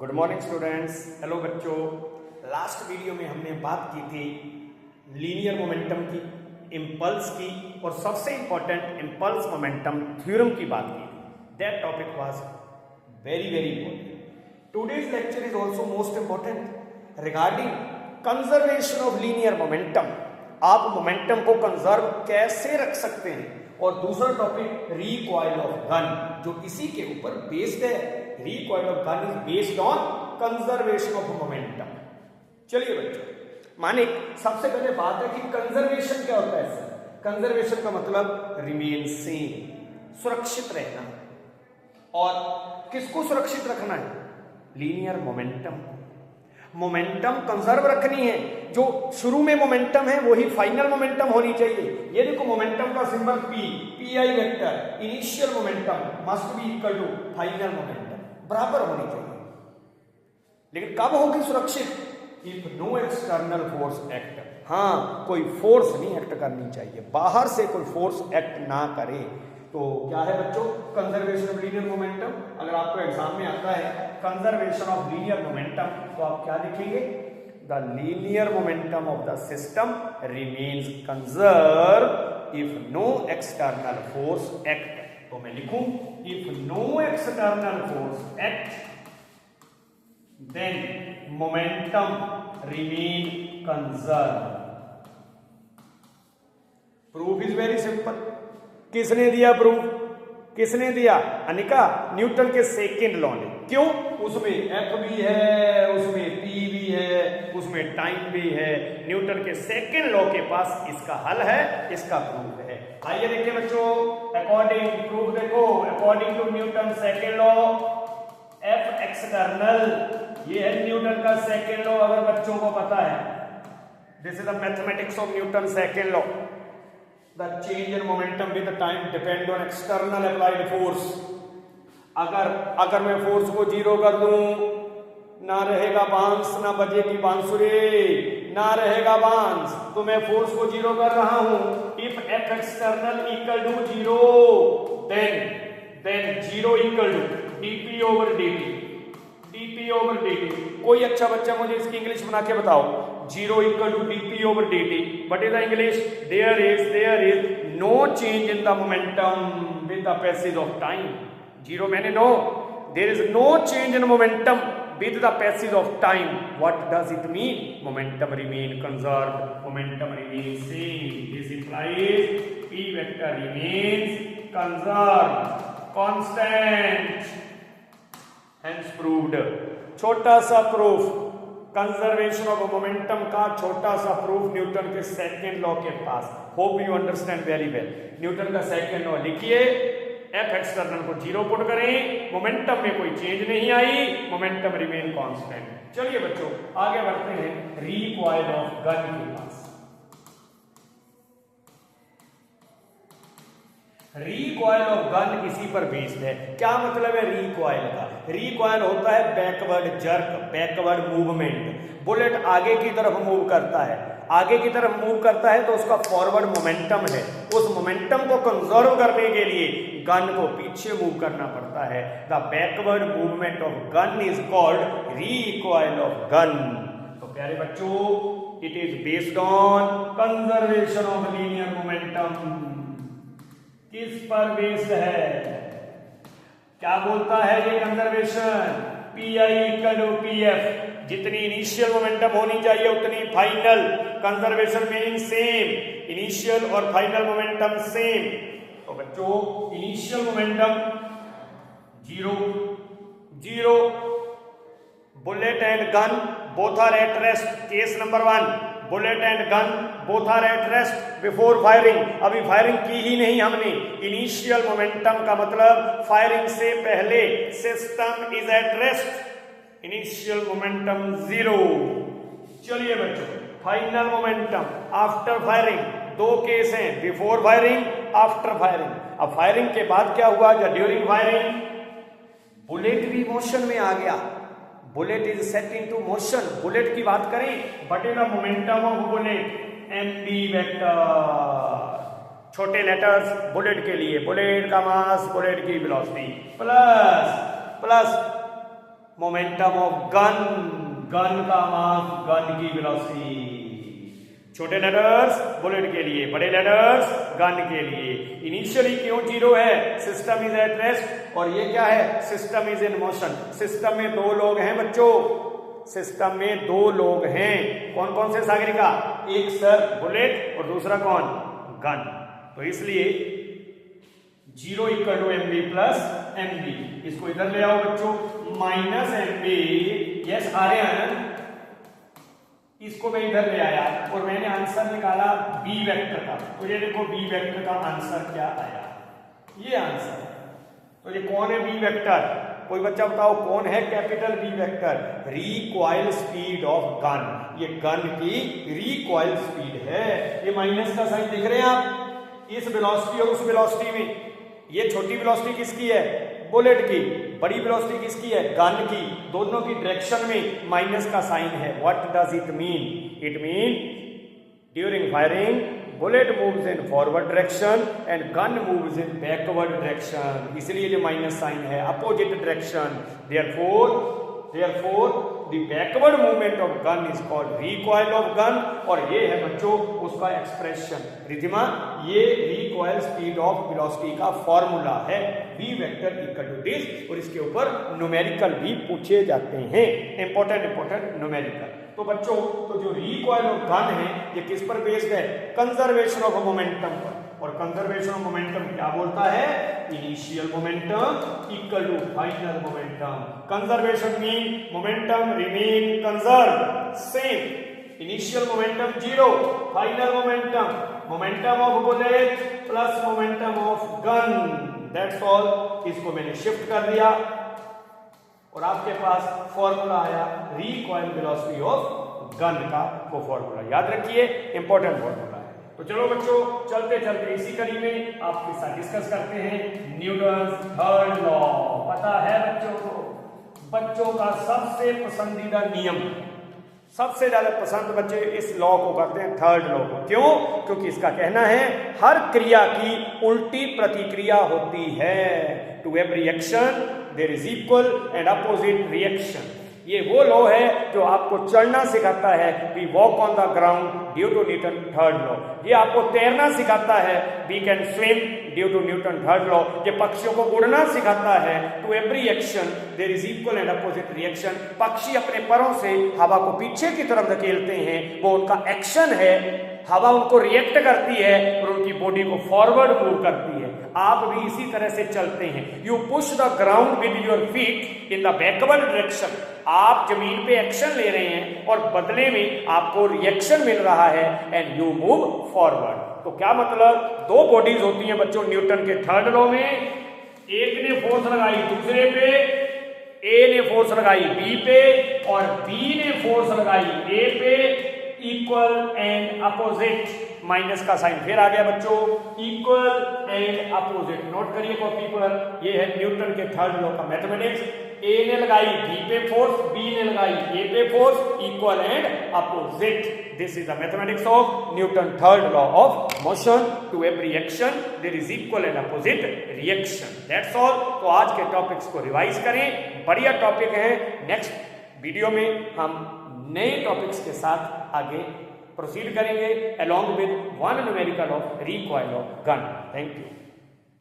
Good morning students. Hello बच्चों, last video में हमने बात की थी लीनियर मोमेंटम की, इम्पल्स की और सबसे इंपॉर्टेंट इम्पल्स मोमेंटम थ्योरम की बात की थी। That topic was very important. Today's lecture is also most important regarding conservation of linear momentum. आप मोमेंटम को कंजर्व कैसे रख सकते हैं, और दूसरा टॉपिक रिकॉइल ऑफ गन जो इसी के ऊपर बेस्ड है। Recoil of gun is based on conservation of momentum. चलिए बच्चों, माने सबसे पहले बात है कि कंजर्वेशन क्या होता है सर। कंजर्वेशन का मतलब रिमेन सेम, सुरक्षित रहना। और किसको सुरक्षित रखना है? Linear momentum. मोमेंटम कंजर्व रखनी है। जो शुरू में मोमेंटम है वही फाइनल मोमेंटम होनी चाहिए। ये देखो मोमेंटम का symbol P, PI vector, initial momentum must be equal to final momentum, बराबर होनी चाहिए। लेकिन कब होगी सुरक्षित? If no external force act. हाँ, कोई फोर्स नहीं एक्ट करनी चाहिए, बाहर से कोई फोर्स एक्ट ना करे। तो क्या है बच्चों कंजर्वेशन ऑफ लीनियर मोमेंटम? अगर आपको एग्जाम में आता है कंजर्वेशन ऑफ लीनियर मोमेंटम तो आप क्या लिखेंगे? The linear momentum of the system remains conserve if no external force act. तो मैं लिखूं if no external force act then momentum remain conserve. Proof is very simple. किसने दिया प्रूफ? किसने दिया? अनिका, न्यूटन के सेकेंड लॉ ने। क्यों? उसमें एफ भी है, उसमें पी भी है, उसमें टाइम भी है। न्यूटन के सेकेंड लॉ के पास इसका हल है, इसका प्रूफ है। आइए देखिए बच्चों, अकॉर्डिंग प्रूफ देखो, according to Newton second law F external, ये है न्यूटन का सेकेंड लॉ। अगर बच्चों को पता है, this is the mathematics of Newton second law. The change in momentum with the time depend on external applied force। अगर मैं फोर्स को जीरो कर दूं, ना रहेगा बांस, ना बजेगी बांसुरी, ना रहेगा बांस, तो मैं फोर्स को जीरो कर रहा हूं। If F external equal to zero, then zero equal to DP over DT, DP over DT. कोई अच्छा बच्चा मुझे इसकी इंग्लिश बना के बताओ। Zero equal to DP over DT. What is the English? There is no change in the momentum with the passage of time. Zero मैंने no. There is no change in momentum with the passage of time. What does it mean? Momentum remain conserved. Momentum remains same. This implies P vector remains conserved, constant. Hence proved. छोटा सा proof conservation of momentum का, छोटा सा proof Newton के second law के पास। Hope you understand very well. Newton का second law लिखिए, एफ एक्सटर्नल को जीरो पुट करें, मोमेंटम में कोई चेंज नहीं आई, मोमेंटम रिमेन कांस्टेंट। चलिए बच्चों आगे बढ़ते हैं रिकॉइल ऑफ गन के पास। रिकॉइल ऑफ गन इसी पर बेस्ड है। क्या मतलब है रिकॉइल का? रिकॉइल होता है backward jerk, backward movement. Bullet आगे की तरफ मूव करता है, आगे की तरफ मूव करता है तो उसका फॉरवर्ड मोमेंटम है। उस मोमेंटम को कंजर्व करने के लिए गन को पीछे मूव करना पड़ता है। The backward movement of gun is called recoil of gun. तो प्यारे बच्चों, it is based on conservation of linear momentum. किस पर बेस्ड है? क्या बोलता है ये conservation? P I equal to P F. जितनी इनिशियल मोमेंटम होनी चाहिए उतनी final. Conservation meaning same, initial और फाइनल मोमेंटम सेम। तो बच्चों initial momentum zero, zero. Bullet and gun both are at rest. Case number 1, bullet and gun both are at rest before firing. अभी firing की ही नहीं हमने। Initial momentum का मतलब फायरिंग से पहले system is at rest. Initial momentum zero. चलिए बच्चों, फाइनल मोमेंटम आफ्टर फायरिंग। दो केस हैं, बिफोर फायरिंग, आफ्टर फायरिंग। अब फायरिंग के बाद क्या हुआ? ड्यूरिंग फायरिंग बुलेट भी मोशन में आ गया। Bullet is set into motion. Bullet की बात करें, what is the momentum of bullet? mb vector. छोटे लेटर्स बुलेट के लिए, बुलेट का मास, बुलेट की velocity plus momentum of gun, gun का मास, गन की वेलोसिटी। छोटे लेटर्स बुलेट के लिए, बड़े लेटर्स गन के लिए। इनिशियली क्यों जीरो है? सिस्टम इज एट रेस्ट, और ये क्या है? System is in motion. System में दो लोग हैं बच्चों, सिस्टम में दो लोग हैं। कौन कौन से सागरिका? एक सर बुलेट और दूसरा कौन? गन। तो इसलिए 0 equal to M B plus M B. इसको इधर ले आओ बच्चों, minus M B. Yes Aryan, इसको मैं इधर ले आया और मैंने आंसर निकाला बी वेक्टर का। तो ये देखो बी वेक्टर का आंसर क्या आया, ये आंसर। तो ये कौन है बी वेक्टर? कोई बच्चा बताओ कौन है capital B vector? Recoil speed of gun. ये गन की रिकॉइल स्पीड है। ये माइनस का साइन दिख रहे हैं आप इस वेलोसिटी और उस वेलोसिटी में। ये छोटी वेलोसिटी किसकी है? बुलेट की। बड़ी वेलोसिटी किसकी है? गन की। दोनों की डायरेक्शन में माइनस का साइन है। What does it mean? It mean during firing bullet moves in forward direction and gun moves in backward direction. इसलिए ये माइनस साइन है, opposite direction. therefore the backward movement of gun is called recoil of gun। और ये है बच्चों उसका expression. Ridhima, ये recoil speed of velocity का फॉर्मूला है v vector equal to this, और इसके ऊपर न्यूमेरिकल भी पूछे जाते हैं, इंपॉर्टेंट न्यूमेरिकल। तो बच्चों तो जो recoil of gun है ये किस पर बेस्ड है? कंजर्वेशन ऑफ मोमेंटम पर। और कंजर्वेशन ऑफ मोमेंटम क्या बोलता है? Initial momentum equal to final momentum. Conservation mean momentum remain conserve same. Initial momentum 0, final momentum of bullet plus momentum of gun, that's all. इसको मैंने shift कर दिया और आपके पास फॉर्मूला आया रिकॉइल वेलोसिटी ऑफ गन का। वो फॉर्मूला याद रखिए, इंपॉर्टेंट फॉर्मूला है। तो चलो बच्चों चलते चलते इसी कड़ी में आपके साथ डिस्कस करते हैं न्यूटन थर्ड लॉ। पता है बच्चों को, बच्चों का सबसे पसंदीदा नियम, सबसे ज्यादा पसंद बच्चे इस लॉ को करते हैं, थर्ड लॉ को। क्यों? क्योंकि इसका कहना है हर क्रिया की उल्टी प्रतिक्रिया होती है। To every action there is equal and opposite reaction. ये वो लॉ है जो आपको चलना सिखाता है, we walk on the ground due to Newton third law. ये आपको तैरना सिखाता है, we can swim due to Newton third law. ये पक्षियों को उड़ना सिखाता है, to every action there is equal and opposite reaction. पक्षी अपने परों से हवा को पीछे की तरफ धकेलते हैं, वो उनका एक्शन है। हवा उनको रिएक्ट करती है और उनकी बॉडी को फॉरवर्ड मूव करती है। आप भी इसी तरह से चलते हैं। You push the ground with your feet in the backward direction. आप जमीन पे एक्शन ले रहे हैं और बदले में आपको रिएक्शन मिल रहा है एंड यू मूव फॉरवर्ड। तो क्या मतलब? दो बॉडीज होती हैं बच्चों न्यूटन के थर्ड लॉ में। एक ने फोर्स लगाई दूसरे पे, ए ने फोर्स लगाई बी पे और बी ने फोर्स लगाई ए पे। इक्वल एंड अपोजिट, माइनस का साइन फिर आ गया बच्चों, इक्वल एंड अपोजिट। नोट करिए कॉपी पर, ये है न्यूटन के थर्ड लॉ का मैथमेटिक्स। ए ने लगाई बी पे फोर्स, बी ने लगाई ए पे force, equal and opposite. This is the mathematics of Newton third law of motion. To every action there is equal and opposite reaction, that's all. तो आज के टॉपिक्स को रिवाइज करें, बढ़िया टॉपिक है। नेक्स्ट वीडियो में हम नए टॉपिक्स के साथ आगे प्रोसीड करेंगे along with one numerical of recoil of gun. Thank you.